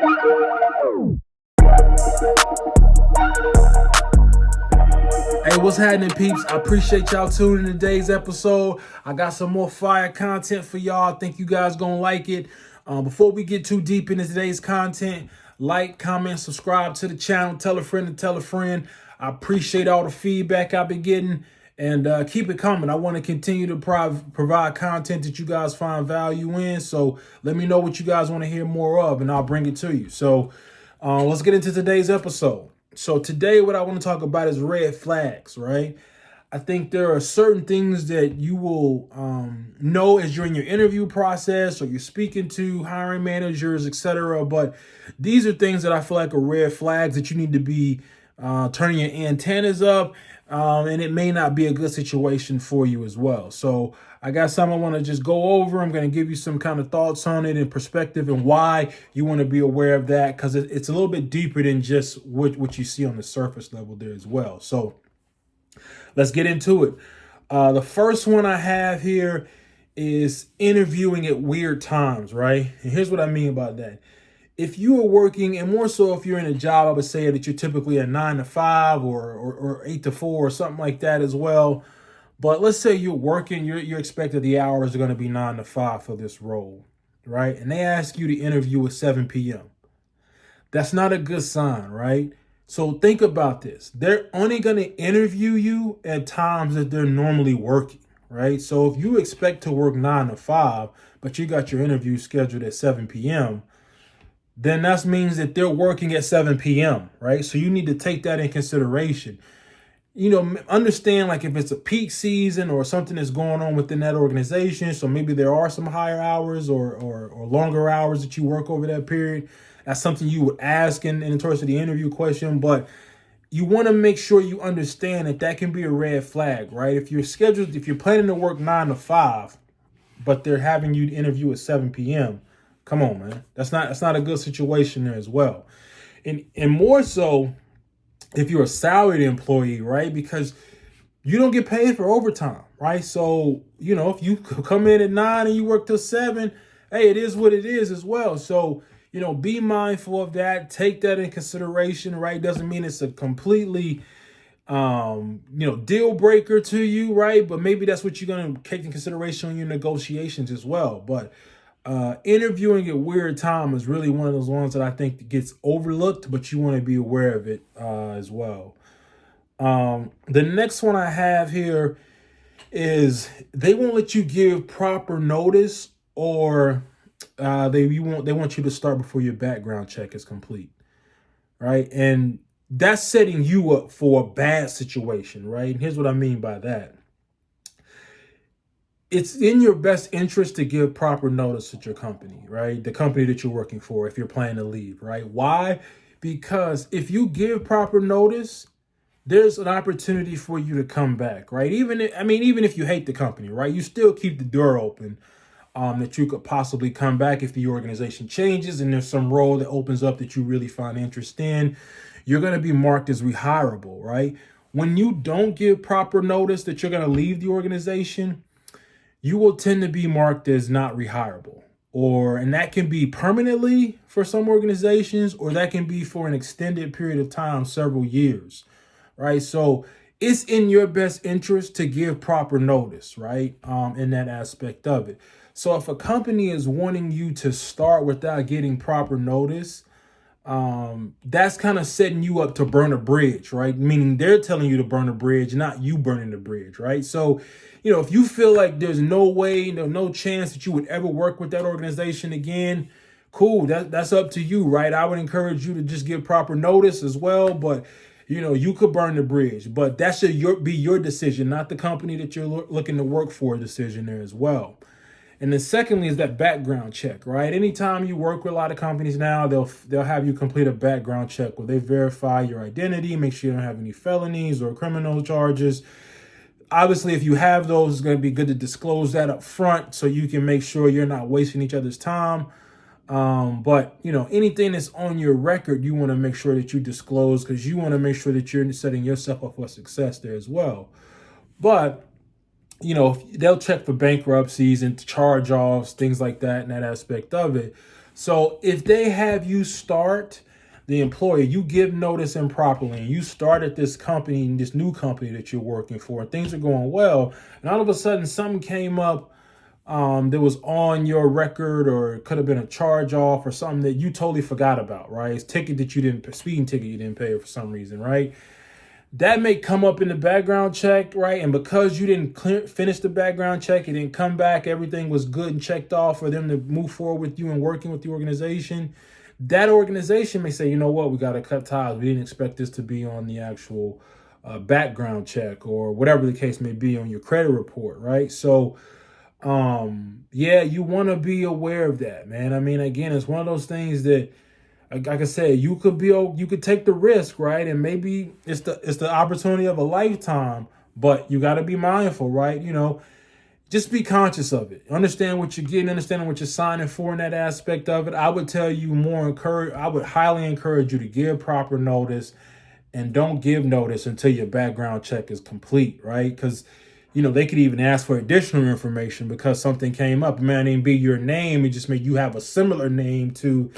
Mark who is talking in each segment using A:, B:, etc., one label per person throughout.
A: Hey, what's happening, peeps? I appreciate y'all tuning in today's episode. I got some more fire content for y'all. I think you guys gonna like it. Before we get too deep into today's content, like, comment, subscribe to the channel, tell a friend to tell a friend. I appreciate all the feedback I've been getting, and keep it coming. I want to continue to provide content that you guys find value in. So let me know what you guys want to hear more of, and I'll bring it to you. So let's get into today's episode. So today what I want to talk about is red flags, right? I think there are certain things that you will know as you're in your interview process or you're speaking to hiring managers, etc. But these are things that I feel like are red flags that you need to be turning your antennas up, and it may not be a good situation for you as well. So I got some I want to just go over. I'm going to give you some kind of thoughts on it and perspective and why you want to be aware of that, because it's a little bit deeper than just what you see on the surface level there as well. So let's get into it. The first one I have here is interviewing at weird times, right? And here's what I mean by that. If you are working, and more so if you're in a job, I would say that you're typically a 9 to 5 or 8 to 4 or something like that as well. But let's say you're working, you're expected the hours are going to be 9 to 5 for this role, right? And they ask you to interview at 7 p.m. That's not a good sign, right? So think about this. They're only going to interview you at times that they're normally working, right? So if you expect to work 9 to 5, but you got your interview scheduled at 7 p.m., then that means that they're working at 7 p.m., right? So you need to take that in consideration. You know, understand like if it's a peak season or something that's going on within that organization, so maybe there are some higher hours or longer hours that you work over that period. That's something you would ask in terms of the interview question, but you want to make sure you understand that can be a red flag, right? If you're planning to work 9 to 5, but they're having you interview at 7 p.m., come on, man. That's not a good situation there as well. And more so if you're a salaried employee, right? Because you don't get paid for overtime, right? So, you know, if you come in at 9 and you work till 7, hey, it is what it is as well. So, you know, be mindful of that. Take that in consideration, right? Doesn't mean it's a completely, deal breaker to you, right? But maybe that's what you're going to take in consideration on your negotiations as well. But interviewing at weird time is really one of those ones that I think gets overlooked, but you want to be aware of it as well. The next one I have here is they won't let you give proper notice, or they want you to start before your background check is complete, right? And that's setting you up for a bad situation, right? And here's what I mean by that. It's in your best interest to give proper notice at your company, right? The company that you're working for, if you're planning to leave, right? Why? Because if you give proper notice, there's an opportunity for you to come back, right? Even if you hate the company, right? You still keep the door open that you could possibly come back if the organization changes and there's some role that opens up that you really find interest in. You're going to be marked as rehireable, right? When you don't give proper notice that you're going to leave the organization, you will tend to be marked as not rehireable, and that can be permanently for some organizations, or that can be for an extended period of time, several years, right? So it's in your best interest to give proper notice, right? In that aspect of it. So if a company is wanting you to start without getting proper notice, that's kind of setting you up to burn a bridge, right? Meaning they're telling you to burn a bridge, not you burning the bridge, right? So, you know, if you feel like there's no way, no chance that you would ever work with that organization again, cool. That's up to you, right? I would encourage you to just give proper notice as well, but you know, you could burn the bridge, but that should be your decision, not the company that you're looking to work for decision there as well. And then secondly is that background check, right? Anytime you work with a lot of companies now, they'll have you complete a background check where they verify your identity, make sure you don't have any felonies or criminal charges. Obviously, if you have those, it's going to be good to disclose that up front so you can make sure you're not wasting each other's time. But, you know, anything that's on your record, you want to make sure that you disclose, because you want to make sure that you're setting yourself up for success there as well. But, you know, they'll check for bankruptcies and charge-offs, things like that, and that aspect of it. So if they have you start, the employer, you give notice improperly, and you start at this company, this new company that you're working for, and things are going well, and all of a sudden something came up that was on your record, or it could have been a charge off or something that you totally forgot about, right? It's ticket that you didn't, speeding ticket you didn't pay for some reason, right? That may come up in the background check, right? And because you didn't finish the background check, it didn't come back, everything was good and checked off for them to move forward with you and working with the organization. That organization may say, you know what, we got to cut ties. We didn't expect this to be on the actual background check, or whatever the case may be, on your credit report, right? So, yeah, you want to be aware of that, man. I mean, again, it's one of those things that, like I said, you could take the risk, right? And maybe it's the opportunity of a lifetime, but you got to be mindful, right? You know, just be conscious of it. Understand what you're getting, understand what you're signing for in that aspect of it. I would tell you I would highly encourage you to give proper notice, and don't give notice until your background check is complete, right? Because, you know, they could even ask for additional information because something came up. It may not even be your name. It just may you have a similar name to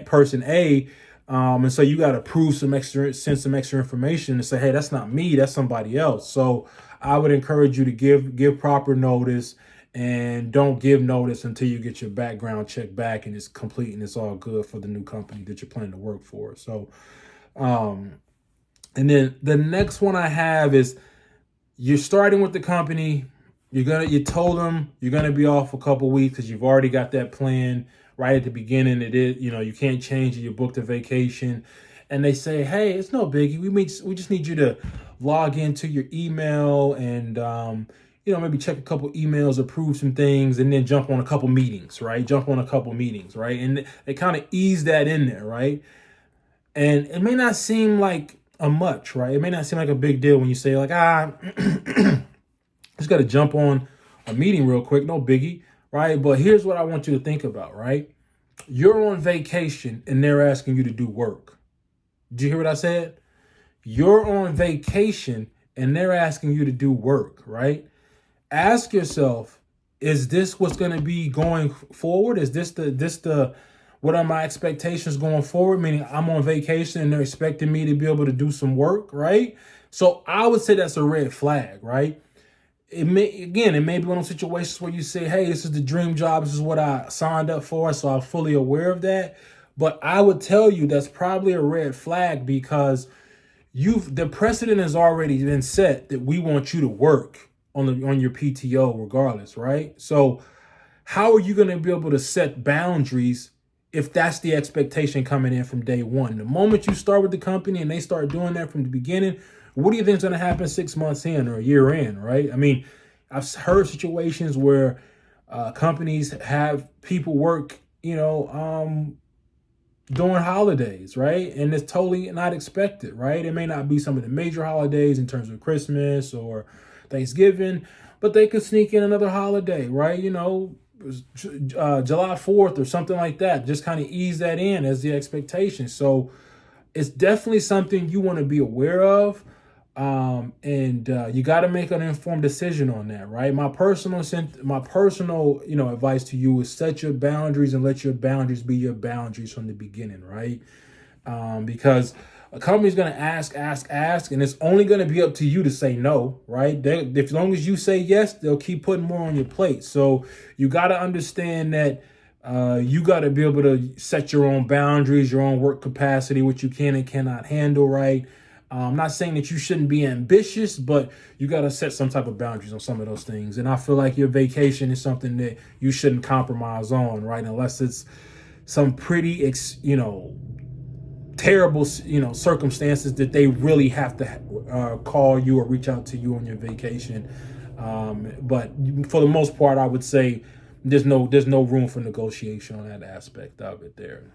A: person A. And so you got to send some extra information and say, hey, that's not me, that's somebody else. So I would encourage you to give proper notice, and don't give notice until you get your background check back and it's complete and it's all good for the new company that you're planning to work for. So, and then the next one I have is, you're starting with the company. You told them you're gonna be off a couple weeks because you've already got that plan right at the beginning. It is, you can't change it. You booked a vacation, and they say, hey, it's no biggie. We just need you to log into your email and maybe check a couple emails, approve some things, and then jump on a couple meetings, right? And they kind of ease that in there, right? And it may not seem like a much, right? It may not seem like a big deal when you say like, just got to jump on a meeting real quick, no biggie, right? But here's what I want you to think about, right? You're on vacation and they're asking you to do work. Did you hear what I said? You're on vacation and they're asking you to do work, right? Ask yourself, is this what's going to be going forward? Is this the what are my expectations going forward? Meaning I'm on vacation and they're expecting me to be able to do some work, right? So I would say that's a red flag, right? It may be one of those situations where you say, hey, this is the dream job. This is what I signed up for. So I'm fully aware of that. But I would tell you that's probably a red flag, because the precedent has already been set that we want you to work on your PTO regardless, right? So how are you going to be able to set boundaries if that's the expectation coming in from day one? The moment you start with the company and they start doing that from the beginning, what do you think is going to happen 6 months in or a year in, right? I mean, I've heard situations where companies have people work, during holidays, right? And it's totally not expected, right? It may not be some of the major holidays in terms of Christmas or Thanksgiving, but they could sneak in another holiday, right? July 4th or something like that. Just kind of ease that in as the expectation. So it's definitely something you want to be aware of. And you got to make an informed decision on that, right? My personal, advice to you is set your boundaries and let your boundaries be your boundaries from the beginning, right? Because a company's going to ask, and it's only going to be up to you to say no, right? As long as you say yes, they'll keep putting more on your plate. So you got to understand that you got to be able to set your own boundaries, your own work capacity, what you can and cannot handle, right? I'm not saying that you shouldn't be ambitious, but you got to set some type of boundaries on some of those things. And I feel like your vacation is something that you shouldn't compromise on, right? Unless it's some pretty, terrible, circumstances that they really have to call you or reach out to you on your vacation. But for the most part, I would say there's no room for negotiation on that aspect of it there.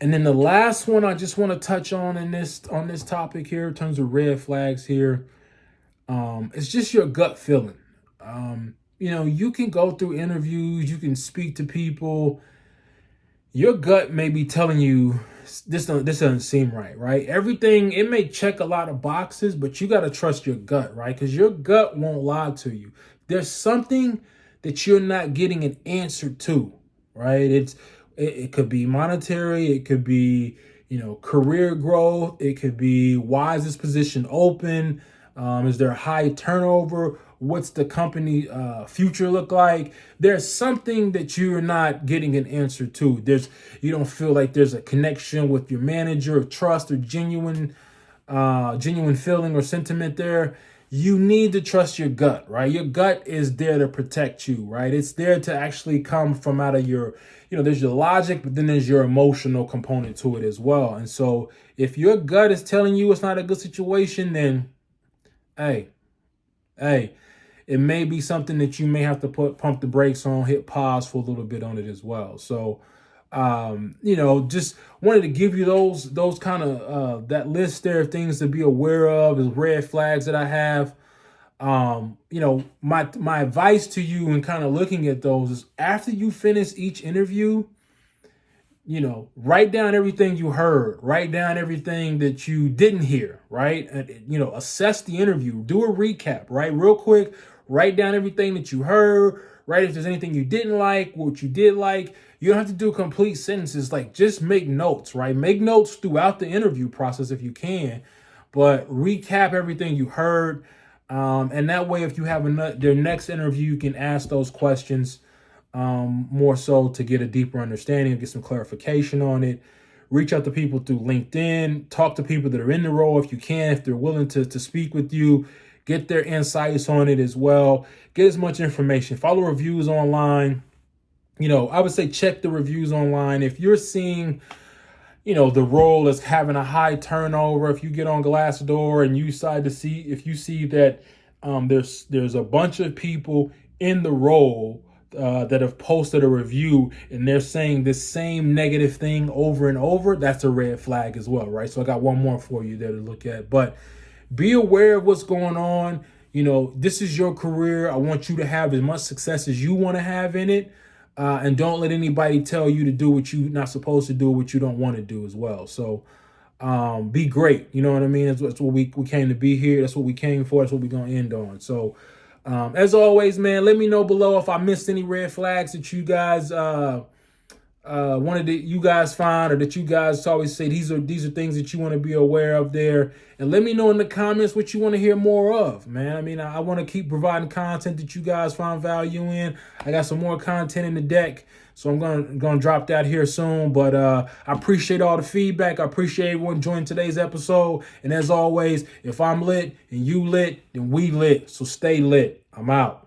A: And then the last one I just want to touch on this topic here in terms of red flags here, it's just your gut feeling. You can go through interviews, you can speak to people. Your gut may be telling you this doesn't seem right? Everything, it may check a lot of boxes, but you got to trust your gut, right? Because your gut won't lie to you. There's something that you're not getting an answer to, right? It could be monetary, it could be, career growth, it could be why is this position open? Is there high turnover? What's the company future look like? There's something that you're not getting an answer to. You don't feel like there's a connection with your manager, or trust, or genuine feeling or sentiment there. You need to trust your gut, right? Your gut is there to protect you, right? It's there to actually come from out of your, there's your logic, but then there's your emotional component to it as well. And so if your gut is telling you it's not a good situation, then hey, hey, it may be something that you may have to pump the brakes on, hit pause for a little bit on it as well. So, just wanted to give you those kind of that list there of things to be aware of, is red flags that I have. My advice to you and kind of looking at those is after you finish each interview, write down everything you heard, write down everything that you didn't hear, right? And, assess the interview, do a recap, right? Real quick, write down everything that you heard, right? If there's anything you didn't like, what you did like. You don't have to do complete sentences, like just make notes, right? Make notes throughout the interview process if you can, but recap everything you heard. And that way, if you have their next interview, you can ask those questions more so to get a deeper understanding, get some clarification on it. Reach out to people through LinkedIn, talk to people that are in the role if you can, if they're willing to speak with you, get their insights on it as well. Get as much information. Follow reviews online. I would say check the reviews online. If you're seeing, the role is having a high turnover, if you get on Glassdoor and you decide to see, if you see that there's a bunch of people in the role that have posted a review and they're saying this same negative thing over and over, that's a red flag as well, right? So I got one more for you there to look at. But be aware of what's going on. This is your career. I want you to have as much success as you want to have in it. And don't let anybody tell you to do what you're not supposed to do, what you don't want to do as well. So be great. You know what I mean? That's what we came to be here. That's what we came for. That's what we're going to end on. So as always, man, let me know below if I missed any red flags that you guys wanted to you guys find, or that you guys always say these are things that you want to be aware of there. And let me know in the comments what you want to hear more of, man. I mean, I want to keep providing content that you guys find value in. I got some more content in the deck, so I'm gonna drop that here soon. But I appreciate all the feedback. I appreciate everyone joining today's episode. And as always, if I'm lit and you lit, then we lit. So stay lit. I'm out.